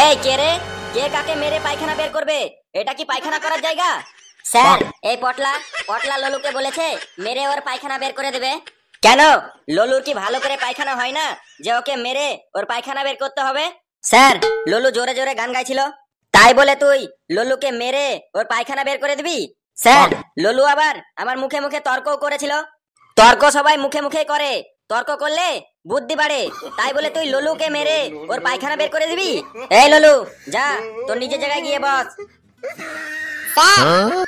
এই কে রে? কে কাকে মেরে পায়খানা বের করবে? এটা কি পায়খানা করার জায়গা? স্যার, এই পটলা পটলা ললুকে বলেছে মেরে ওর পায়খানা বের করে দেবে। কেন? ললুর কি ভালো করে পায়খানা হয় না যে ওকে মেরে ওর পায়খানা বের করতে হবে? স্যার, ললু জোরে জোরে গান গাইছিল, তাই বলে তুই ললুকে মেরে ওর পায়খানা বের করে দিবি? স্যার, ললু আবার আমার মুখে মুখে তর্কও করেছিল। তর্ক সবাই মুখে মুখে করে, তর্ক করলে বুদ্ধি বাড়ে, তাই বলে তুই ললুকে মেরে ওর পায়খানা বের করে দিবি? এই ললু, যা তোর নিজের জায়গায় গিয়ে বস। স্যার,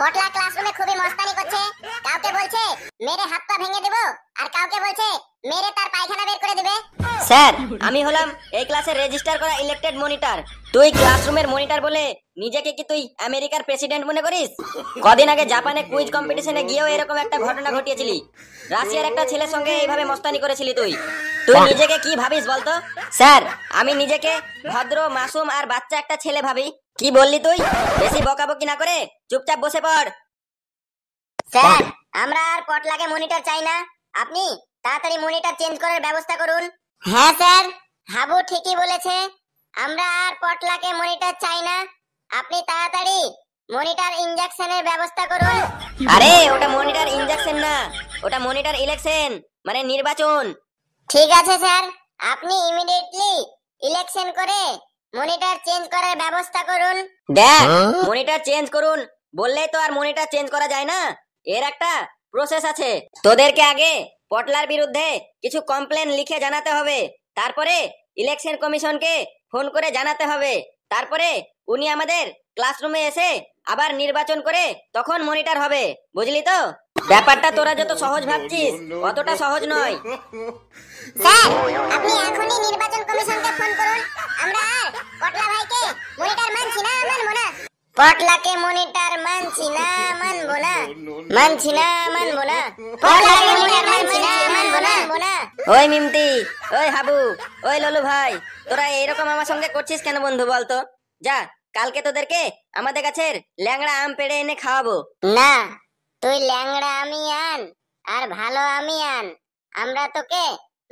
পটলা ক্লাসরুমে খুবই মস্তানি করছে। কাউকে বলছে মেরে হাত পা ভেঙে দেব, আর কাউকে বলছে মেরে তার পায়খানা বের করে দিবে। স্যার, আমি হলাম এই ক্লাসের রেজিস্টার করা ইলেক্টেড মনিটর। তুই ক্লাসরুমের মনিটর বলে নিজেকে কি তুই আমেরিকার প্রেসিডেন্ট মনে করিস? কদিন আগে জাপানে কুইজ কম্পিটিশনে গিয়েও এরকম একটা ঘটনা ঘটিয়েছিলি। রাশিয়ার একটা ছেলের সঙ্গে এইভাবে মস্তানি করেছিলি তুই। তুই নিজেকে কি ভাবিস বলতো? স্যার, আমি নিজেকে ভদ্র, মাসুম আর বাচ্চা একটা ছেলে ভাবি। কি বললি তুই? বেশি বকাবকি না করে চুপচাপ বসে পড়। স্যার, আমরা আর পটলাকে মনিটর চাই না। আপনি তাড়াতাড়ি মনিটর চেঞ্জ করার ব্যবস্থা করুন। হ্যাঁ স্যার, হাবু ঠিকই বলেছে। আমরা আর পটলাকে মনিটর চাই না। আপনি তাড়াতাড়ি মনিটর ইনজেকশনের ব্যবস্থা করুন। আরে ওটা মনিটর ইনজেকশন না, ওটা মনিটর ইলেকশন, মানে নির্বাচন। ঠিক আছে স্যার, আপনি ইমিডিয়েটলি ইলেকশন করে মনিটর চেঞ্জ করার ব্যবস্থা করুন। দেখ, মনিটর চেঞ্জ করুন বললেই তো আর মনিটর চেঞ্জ করা যায় না। এর একটা প্রসেস আছে। তোদেরকে আগে পটলার বিরুদ্ধে কিছু কমপ্লেন লিখে জানাতে হবে, তারপরে ইলেকশন কমিশনকে ফোন করে জানাতে হবে, তারপরে উনি আমাদের ক্লাসরুমে এসে আবার নির্বাচন করে তখন মনিটর হবে। বুঝলি তো? ব্যাপারটা তোরা যত সহজ ভাবছিস অতটা সহজ নয়। স্যার, আপনি এখনই নির্বাচন কমিশনকে ফোন করুন। আমরা আর পটলা ভাইকে মনিটর মানছি না, মানবো না। পটলাকে মনিটর মানছি না, মানবো না, মানছি না, মানবো না। পটলাকে মনিটর মানছি না, মানবো না, মানবো না। ওই মিমতি, ওই হাবু, ওই ললু ভাই, তোরা এরকম আমার সঙ্গে করছিস কেন বন্ধু বলতো? যা, কালকে তোদেরকে আমাদের গাছের ল্যাংড়া আম পেড়ে এনে খাওয়াবো। না, তুই ল্যাংড়া আমি আন আর ভালো আমি আন, আমরা তোকে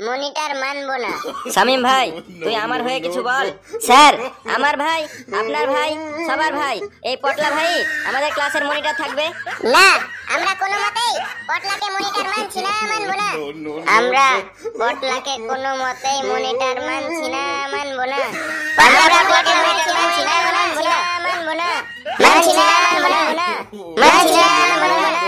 মনিটর মানবো না। শামিম ভাই, তুই আমার হয়ে কিছু বল। স্যার, আমার ভাই, আপনার ভাই, সবার ভাই এই পটলা ভাই আমাদের ক্লাসের মনিটর থাকবে। না, আমরা কোনো মতেই পটলাকে মনিটর মানছি না, মানবো না। আমরা পটলাকে কোনো মতেই মনিটর মানছি না, মানবো না। আমরা পটলাকে মনিটর মানছি না, মানবো না, মানবো না, মানছি না, মানবো না, মানছি না, মানবো না।